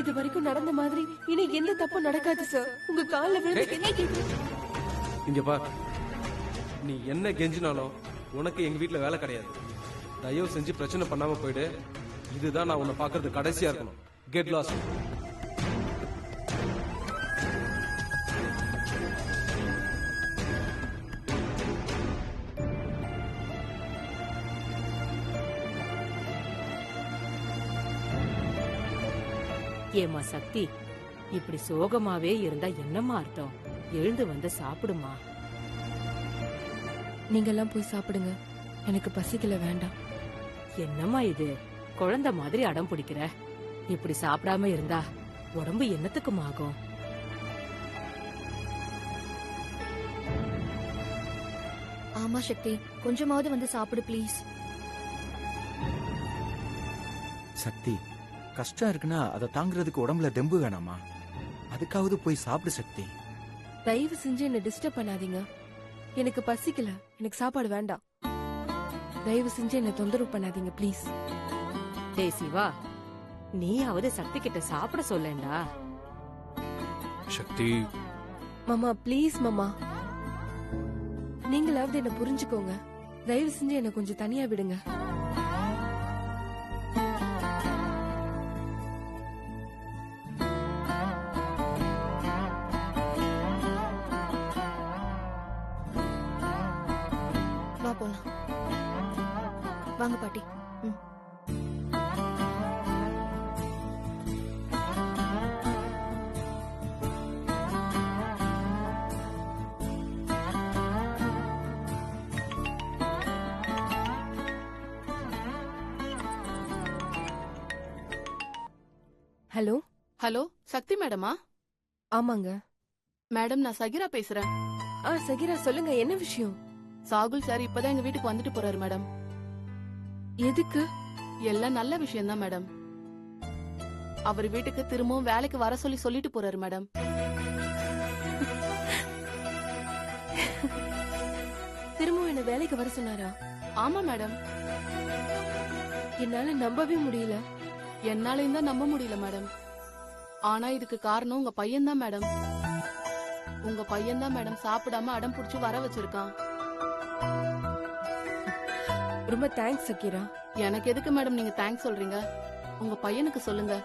இது வரைக்கும் நடந்த மாதிரி இனி எந்த தப்பும் நடக்காது சார். உங்க கால்ல விழுந்து இங்க பா, நீ என்ன கெஞ்சினாலும் உனக்கு எங்க வீட்டுல வேலை கிடையாது. தயவு செஞ்சு பிரச்சனை பண்ணாம போயிடு. இதுதான் நான் உன்னை பாக்குறது கடைசியா இருக்கணும். Get lost. ஏமா சக்தி, இப்படி சோகமாவே இருந்தா என்னம்மா அர்த்தம்? எழுந்து வந்து சாப்பிடுமா. நீங்க எல்லாம் போய் சாப்பிடுங்க, எனக்கு பசிக்கல, வேண்டாம். என்னம்மா இது, குழந்தை மாதிரி அடம் பிடிக்கிற? இப்படி சாப்பிடாம இருந்தா உடம்பு என்னத்துக்கும் ஆகும்? ஆமா சக்தி, கொஞ்சமாவது வந்து சாப்பிடு ப்ளீஸ். சக்தி, கஷ்டம் இருக்குன்னா அதை தாங்கிறதுக்கு உடம்புல தெம்பு வேணாமா? அதுக்காவது போய் சாப்பிடு சக்தி. தயவு செஞ்சு என்ன டிஸ்டர்ப் பண்ணாதீங்க. எனக்கு பசிக்கல, எனக்கு சாப்பாடு வேண்டாம். தயவு செஞ்சு என்ன தொந்தரவு பண்ணாதீங்க ப்ளீஸ். டேய் சிவா, நீயாவது சக்தி கிட்ட சாப்பிட சொல்லேண்டா. சக்தி மாமா ப்ளீஸ் மாமா, நீங்களாவது என்ன புரிஞ்சுக்கோங்க. தயவு செஞ்சு என்ன கொஞ்சம் தனியா விடுங்க. வா போலாம். வாங்க பாட்டி. ஹலோ ஹலோ, சக்தி மேடமா? ஆமாங்க மேடம், நான் சகிரா பேசுறேன். சகிரா சொல்லுங்க, என்ன விஷயம்? சாகுல் சார் இப்பதான் எங்க வீட்டுக்கு வந்துட்டு போறாரு மேடம். எதுக்கு? எல்லாம் நல்ல விஷயம் தான் மேடம். அவர் வீட்டுக்கு திரும்பவும் வேலைக்கு வர சொல்லிட்டு போறாரு மேடம். திரும்பவும் என்ன வேலைக்கு வர சொன்னாரா? ஆமா மேடம். என்னால நம்பவே முடியல. என்னாலையும் தான் நம்ப முடியல மேடம். ஆனா இதுக்கு காரணம் உங்க பையன் தான் மேடம். உங்க பையன் தான் மேடம் சாப்பிடாம அடம் புடிச்சு வர வச்சிருக்கான். ரொம்ப தேங்க்ஸ் சகிரா. எனக்கு எதுக்கு மேடம் நீங்க தேங்க்ஸ் சொல்றீங்க? உங்க பையனுக்கு சொல்லுங்க.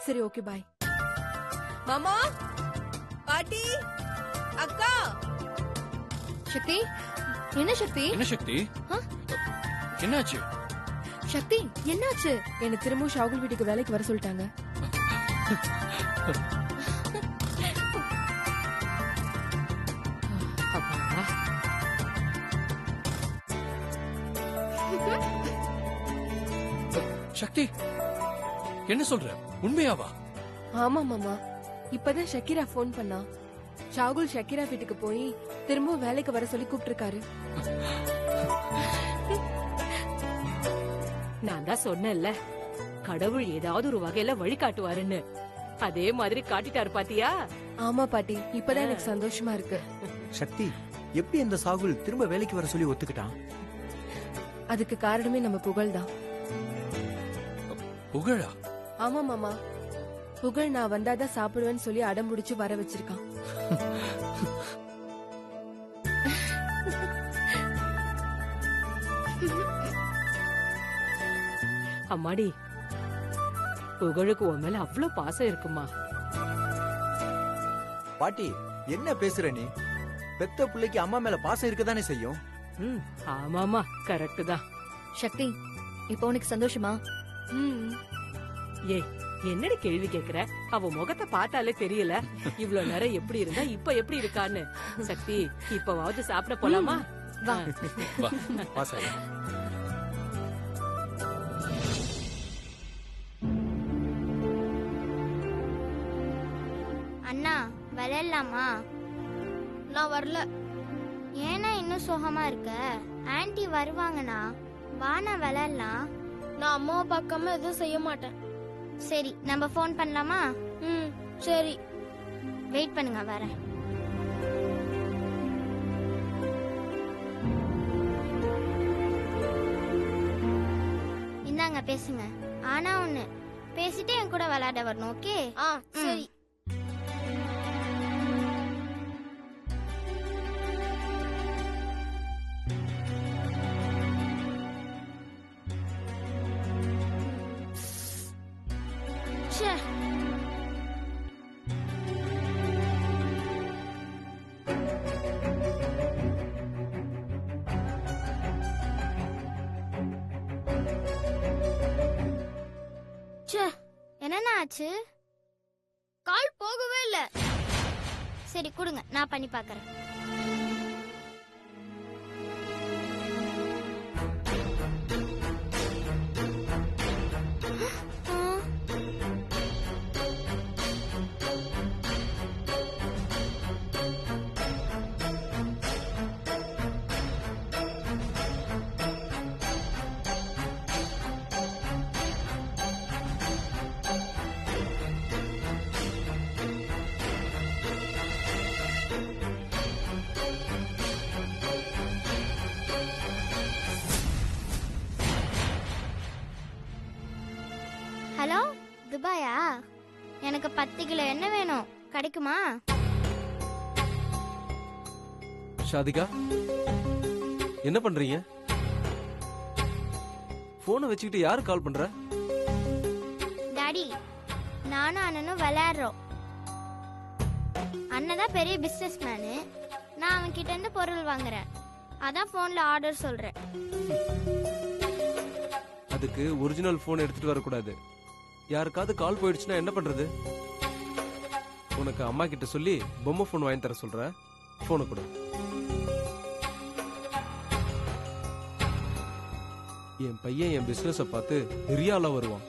சரி, ஓகே, பாய். மாமா, பாட்டி, அக்கா. சக்தி, என்ன சக்தி? என்ன சக்தி? என்னாச்சு? சக்தி, என்னாச்சு? என்ன திரும்பவும் ஷாகுல் வீட்டுக்கு வேலைக்கு வர சொல்லிட்டாங்க. சக்தி, என்ன சொல்ற? உண்மையாவா? ஆமா மாமா, இப்பதான் ஷக்கீரா போன் பண்ணா. ஷாகுல் ஷக்கீரா வீட்டுக்கு போய் திரும்பவும் வேலைக்கு வர சொல்லி கூப்பிட்டு இருக்காரு. நான் தான் சொன்னேன்ல, கடவுள் ஏதாவது ஒரு வகையில வழி காட்டுவாருன்னு. அதே மாதிரி காட்டிட்டாரு பாத்தியா? ஆமா பாட்டி, இப்பதான் எனக்கு சந்தோஷமா இருக்கு. சக்தி, எப்படி இந்த சாகுல் திரும்ப வேலைக்கு வர சொல்லி ஒத்துக்கிட்டான்? அதுக்கு காரணமே நம்ம புகழ் தான். புகழா? ஆமா மாமா, புகழ் நான் வந்தாதான் சாப்பிடுவேன்னு சொல்லி அடம் பிடிச்சு வர வச்சிருக்கான். அம்மாடி, புகழுக்கு உன் மேல அவ்வளவு பாசம் இருக்குமா? பாட்டி, என்ன பேசுற நீ? பெத்த பிள்ளைக்கு அம்மா மேல பாசம் இருக்கதானே செய்யும். ஆமாமா, கரெக்ட் தான். சக்தி, இப்போ உனக்கு சந்தோஷமா? ஏய், என்னடி கேள்வி கேக்குற? அவ முகத்தை பார்த்தாலே தெரியல இவ்வளவு நேரம் எப்படி இருந்தா இப்ப எப்படி இருக்கான்னு. சக்தி, இப்பவாவது சாப்பிட போலாமா? வா. அண்ணா, விளையாடலாமா? நான் வரல. ஏன்னா இன்னும் சோகமா இருக்க? ஆன்ட்டி வருவாங்கண்ணா, வாண்ணா விளையாடலாம். நான் அம்மாவை பார்க்காம எதுவும் செய்ய மாட்டேன். சரி, நம்ம ஃபோன் பண்ணலாமா? சரி, வெயிட் பண்ணுங்க, வரேன். இந்தாங்க பேசுங்க. ஆனா ஒண்ணு, பேசிட்டு என் கூட விளையாட வரணும். ஓகே? சரி. ச்சே. ச்சே, என்னண்ணா ஆச்சு? கால் போகவே இல்ல. சரி கொடுங்க, நான் பண்ணி பார்க்கறேன். ஹலோ, துபாயா? எனக்கு 10 கிலோ எண்ணெய் வேணும், கிடைக்குமா? ஷாதிகா, என்ன பண்றீங்க? போனை வச்சுக்கிட்டு யாரு கால் பண்ற? டாடி, நானும் அண்ணனும் விளையாடுறோம். அண்ணன் தான் பெரிய பிசினஸ் மேனு, நான் அவன் கிட்ட இருந்து பொருள் வாங்குறேன். அதான் போன்ல ஆர்டர் சொல்றேன். அதுக்கு ஒரிஜினல் போன் எடுத்துட்டு வரக்கூடாது. யாருக்காவது கால் போயிடுச்சுன்னா என்ன பண்றது? உனக்கு அம்மா கிட்ட சொல்லி பொம்மை போன் வாங்கி தர சொல்ற. போனை கொடு. என் பையன் என் பிசினஸ பார்த்து பெரிய ஆளா வருவான்.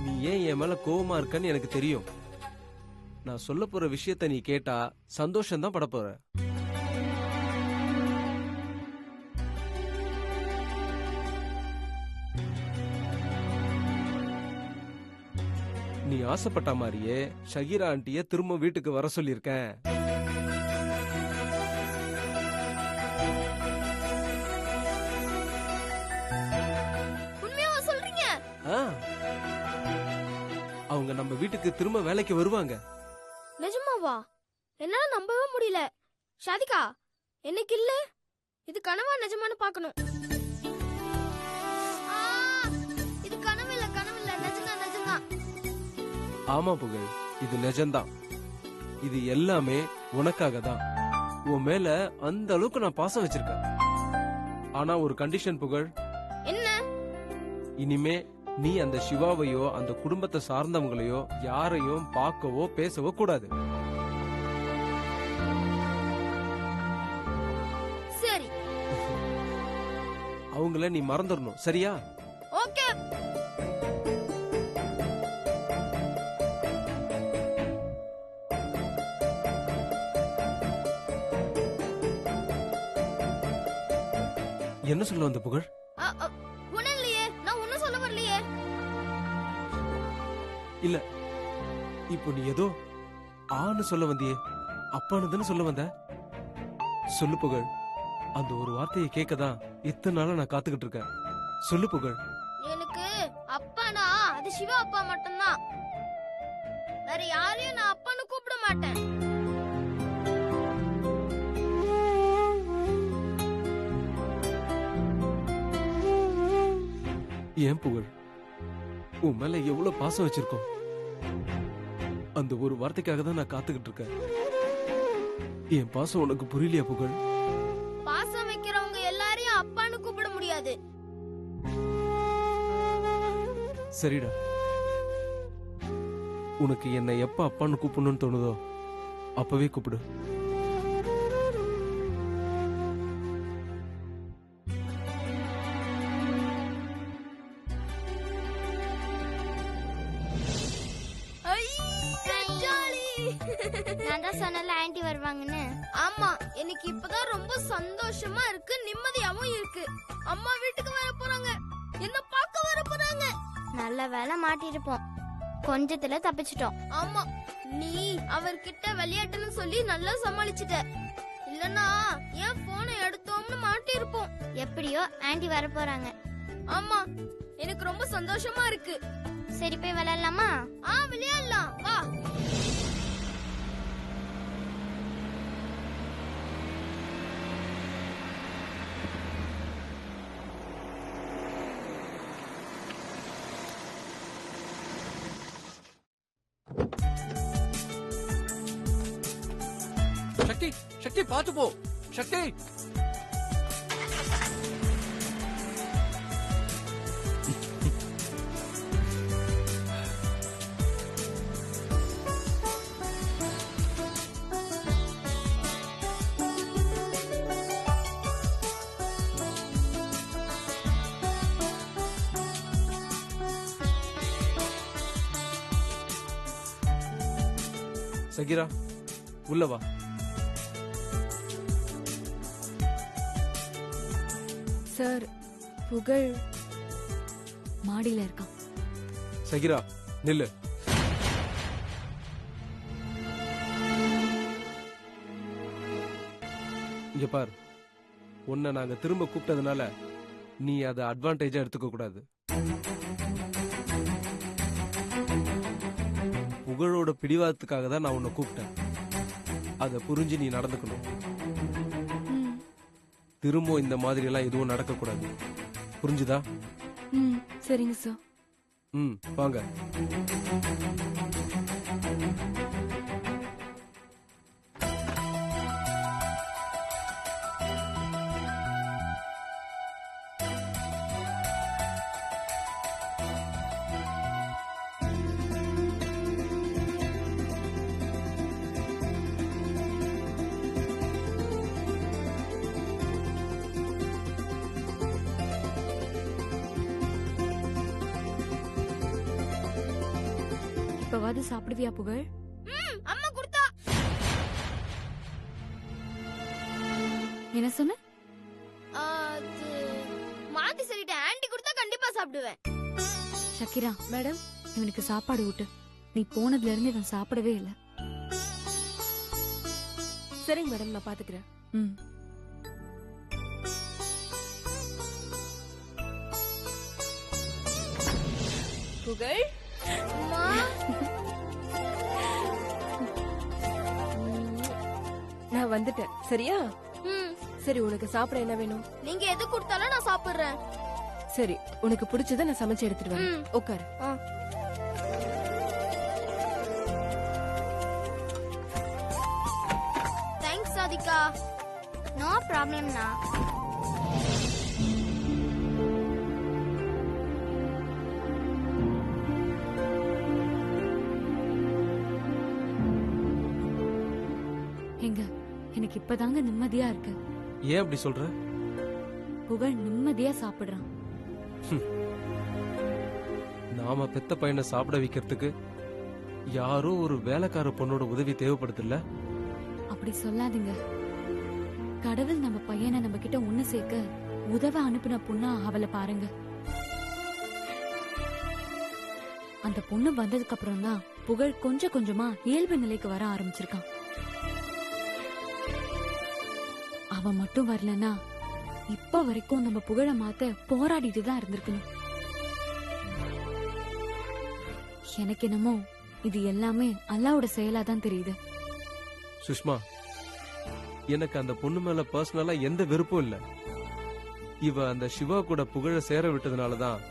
நீ ஏன் என் மேல கோவமா இருக்கன்னு எனக்கு தெரியும். நான் சொல்ல போற விஷயத்த நீ கேட்டா சந்தோஷம் தான் பட போற. நீ ஆசைப்பட்ட மாதிரியே ஷகீரா ஆண்டிய திரும்ப வீட்டுக்கு வர சொல்லியிருக்கேன். உண்மையாவா சொல்றீங்க? அவங்க நம்ம வீட்டுக்கு திரும்ப வேலைக்கு வருவாங்க. நிஜமாவா? என்னால நம்பவே முடியல. ஷாதிகா, என்னைக்கு இல்ல? இது கனவா நிஜமானு பார்க்கணும். இது கனவு இல்ல, கனவு இல்ல, நிஜம்தான், நிஜம்தான். ஆமா புகழ், இது நிஜம்தான். இது எல்லாமே உனக்காக தான். உன் மேல அந்த அளவுக்கு நான் பாசம் வச்சிருக்கேன். ஆனா ஒரு கண்டிஷன் புகழ். என்ன? இனிமே நீ அந்த சிவாவையோ அந்த குடும்பத்தை சார்ந்தவங்களையோ யாரையும் பார்க்கவோ பேசவோ கூடாது. சரி. அவங்கள நீ மறந்துடணும், சரியா? ஓகே. என்ன சொல்ல வந்த புகழ்? ஒண்ணும் இல்லையே, நான் ஒண்ணும் சொல்ல வரலையே. இல்ல, இப்போ நீ ஏதோ ஆன்னு சொல்ல வந்தியே, அப்பானுதானே சொல்ல வந்த? சொல்லு புகழ். அந்த ஒரு வார்த்தையை கேட்கதான் இத்தனை நாளா நான் காத்துக்கிட்டு இருக்கேன். சொல்லு புகழ். எனக்கு அப்பானா அது சிவா அப்பா மட்டும்தான். வேற யாரையும் நான் அப்பான்னு கூப்பிட மாட்டேன். ஏன் புகழ், உன் மேல எவ்வளவு பாசம் வச்சிருக்கோம். அந்த ஒரு வார்த்தைக்காக தான் நான் காத்துக்கிட்டு இருக்கேன். என் பாசம் உனக்கு புரியலையா புகழ்? பாசம் வைக்கிறவங்க எல்லாரையும் அப்பான்னு கூப்பிட முடியாது. சரிடா, உனக்கு என்னை எப்ப அப்பான்னு கூப்பிடணும்னு தோணுதோ அப்பவே கூப்பிடு. நான் தான் சொன்னல ஆன்ட்டி வருவாங்கன்னு. ஆமா, எனக்கு இப்பதான் ரொம்ப சந்தோஷமா இருக்கு, நிம்மதியாவும் இருக்கு. அம்மா வீட்டுக்கு வர போறாங்க, என்ன பார்க்க வர போறாங்க. நல்ல வேலை மாட்டிருப்போம், கொஞ்சத்துல தப்பிச்சிட்டோம். ஆமா, நீ அவர்கிட்ட விளையாட்டுன்னு சொல்லி நல்லா சமாளிச்சிட்ட. இல்லனா ஏன் போனை எடுத்தோம்னு மாட்டிருப்போம். எப்படியோ ஆன்ட்டி வர போறாங்க. ஆமா எனக்கு ரொம்ப சந்தோஷமா இருக்கு. சரி போய் விளையாடலாமா? விளையாடலாம் வா. சக்தி சக்தி பாத்து போ. சக்தி சகிரா உள்ள வா. சார், புகழ் மாடியில இருக்கான். சகிரா நில்லு. இங்க பார், உன்னை நாங்க திரும்ப கூப்பிட்டதுனால நீ அதை அட்வான்டேஜா எடுத்துக்க கூடாது. புகழோட பிடிவாதத்துக்காக தான் நான் உன்னை கூப்பிட்டேன். அதை புரிஞ்சு நீ நடந்துக்கணும். திரும்ப இந்த மாதிரி எல்லாம் எதுவும் நடக்க கூடாது. புரிஞ்சுதா? சரிங்க சார். வாங்க. இப்பவாது சாப்பிடுவியா புகழ்? அம்மா கொடுத்தா. என்ன சொன்ன? அது மாத்தி சொல்லிட்டேன். ஆன்ட்டி கொடுத்தா கண்டிப்பா சாப்பிடுவேன். ஷக்கிரா மேடம், இவனுக்கு சாப்பாடு ஊட்டு. நீ போனதுல இருந்து இவன் சாப்பிடவே இல்ல. சரிங்க மேடம், நான் பாத்துக்கிறேன். புகழ், அம்மா நான் வந்துட்டேன். சரியா? சரி, உனக்கு சாப்பிட என்ன வேணும்? நீங்க எது கொடுத்தாலும் நான் சாப்பிடுறேன். சரி, உனக்கு பிடிச்சத நான் சமைச்சு எடுத்துட்டு வரேன். உட்காரு. தேங்க்ஸ் சாதிகா. நோ ப்ராப்ளம்னா. எங்க எனக்கு இப்பதாங்க நிம்மதியா இருக்கு. ஏன் அப்படி சொல்ற? புகழ் நிம்மதியா சாப்பிடுறான். நாம பெத்த பையனை சாப்பிட வைக்கிறதுக்கு யாரோ ஒரு வேலைக்கார பொண்ணோட உதவி தேவைப்படுதுல்ல? அப்படி சொல்லாதீங்க. கடவுள் நம்ம பையனை நம்ம கிட்ட ஒண்ணு சேர்க்க உதவ அனுப்பின பொண்ணா அவளை பாருங்க. அந்த பொண்ணு வந்ததுக்கு அப்புறம் தான் புகழ் கொஞ்சம் கொஞ்சமா இயல்பு நிலைக்கு வர ஆரம்பிச்சிருக்கான். அவ மட்டும் வரலன்னா இப்ப வரைக்கும் நம்ம புகழ மாத்த போராடிட்டு தான் இருந்திருக்கணும். எனக்கு என்னமோ இது எல்லாமே அல்லாவோட செயலா தான் தெரியுது. சுஷ்மா, எனக்கு அந்த பொண்ணு மேல பர்சனலா எந்த வெறுப்பும் இல்ல. இவ அந்த சிவா கூட புகழ சேர விட்டதுனாலதான்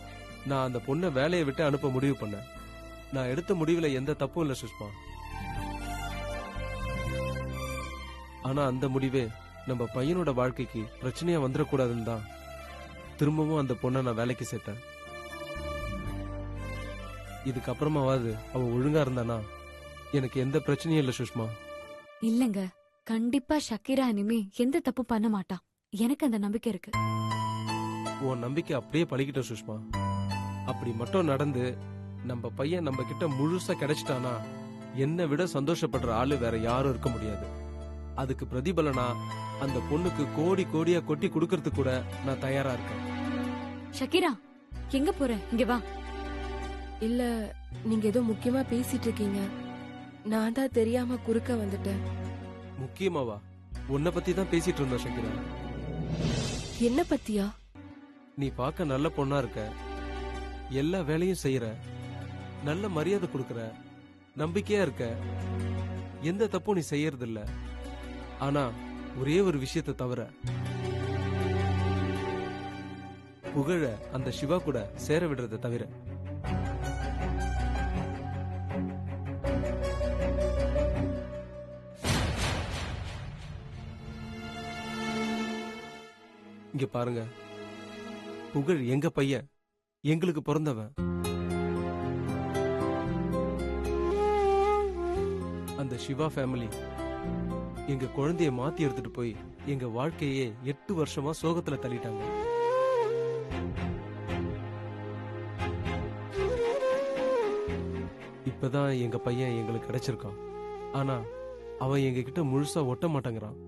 நான் அந்த பொண்ணை வேலையை விட்டு அனுப்ப முடிவு பண்ணேன். நான் எடுத்த முடிவுல எந்த தப்பும் இல்ல சுஷ்மா. ஆனா அந்த முடிவே நம்ம பையனோட வாழ்க்கைக்கு பிரச்சனையா வந்துடக்கூடாதுன்னு தான் திரும்பவும் அந்த பொண்ணை நான் வேலைக்கு சேர்த்தேன். இதுக்கப்புறமாவது அவ ஒழுங்கா இருந்தானா எனக்கு எந்த பிரச்சனையும் இல்ல சுஷ்மா. இல்லங்க, கண்டிப்பா ஷக்கீரா இனிமே எந்த தப்பு பண்ண மாட்டான். எனக்கு அந்த நம்பிக்கை இருக்கு. உன் நம்பிக்கை அப்படியே பழிக்கிட்ட சுஷ்மா. அப்படி மட்டும் நடந்து நம்ம பையன் நம்ம கிட்ட முழுசா கிடைச்சிட்டானா என்னை விட சந்தோஷப்படுற ஆளு வேற யாரும் இருக்க முடியாது. அதுக்கு பிரதிபலனா அந்த பொண்ணுக்கு கோடி கோடியா கொட்டி கொடுக்கறது கூட நான் தயாரா இருக்கேன். ஷக்கீரா, எங்க போற? இங்க வா. இல்ல, நீங்க ஏதோ முக்கியமா பேசிட்டு இருக்கீங்க. நான் தான் தெரியாம குறுக்க வந்துட்டேன். முக்கியமாவா? உன்னை பத்தி தான் பேசிட்டு இருந்தோம் ஷக்கிரா. என்ன பத்தியா? நீ பார்க்க நல்ல பொண்ணா இருக்க, எல்லா வேலையும் செய்யற, நல்ல மரியாதை கொடுக்கற, நம்பிக்கையா இருக்க, எந்த தப்பும் நீ செய்யறது இல்ல. ஆனா ஒரே ஒரு விஷயத்தை தவிர, புகழ அந்த சிவா கூட சேர விடுறதை தவிர. இங்க பாருங்க, புகழ் எங்க பையன், எங்களுக்கு பிறந்தவன். அந்த சிவா ஃபேமிலி எங்க குழந்தைய மாத்தி எடுத்துட்டு போய் எங்க வாழ்க்கையே 8 வருஷமா சோகத்துல தள்ளிட்டாங்க. இப்பதான் எங்க பையன் எங்களுக்கு கிடைச்சிருக்கான். ஆனா அவன் எங்க கிட்ட முழுசா ஒட்ட மாட்டேங்கிறான்.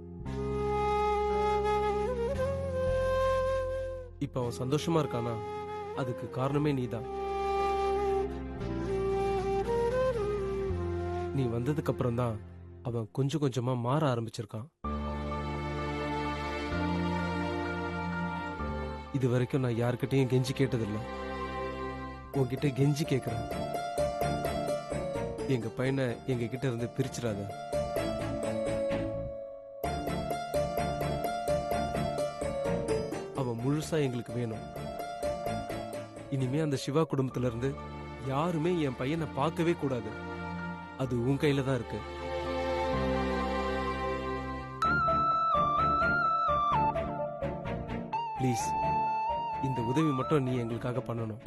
இப்ப அவன் சந்தோஷமா இருக்கானா, அதுக்கு காரணமே நீதான். நீ வந்ததுக்கு அப்புறம் தான் அவன் கொஞ்சம் கொஞ்சமா மாற ஆரம்பிச்சிருக்கான். இது வரைக்கும் நான் யார்கிட்டயும் கெஞ்சி கேட்டதில்லை. உன்கிட்ட கெஞ்சி கேக்குறேன், எங்க பையனை எங்க கிட்ட இருந்து பிரிச்சிடாத. அவன் முழுசா எங்களுக்கு வேணும். இனிமே அந்த சிவா குடும்பத்துல இருந்து யாருமே என் பையனை பார்க்கவே கூடாது. அது உன் கையில தான் இருக்கு. ப்ளீஸ், இந்த உதவி மட்டும் நீ எங்களுக்காக பண்ணணும்.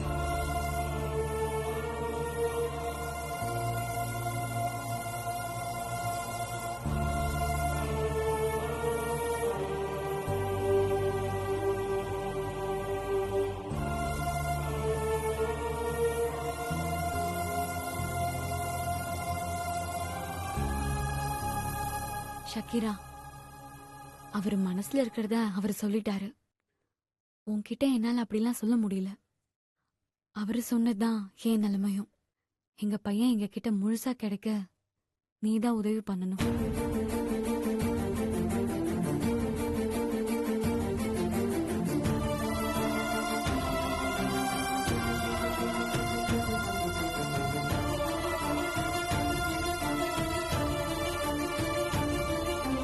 ஷக்கீரா, அவர் மனசுல இருக்கிறத அவர் சொல்லிட்டாரு. உன்கிட்ட என்னால அப்படிலாம் சொல்ல முடியல. அவரு சொன்னதுதான் ஏன் நிலைமையும். எங்க பையன் எங்க கிட்ட முழுசா கிடைக்க நீதான் உதவி பண்ணணும்.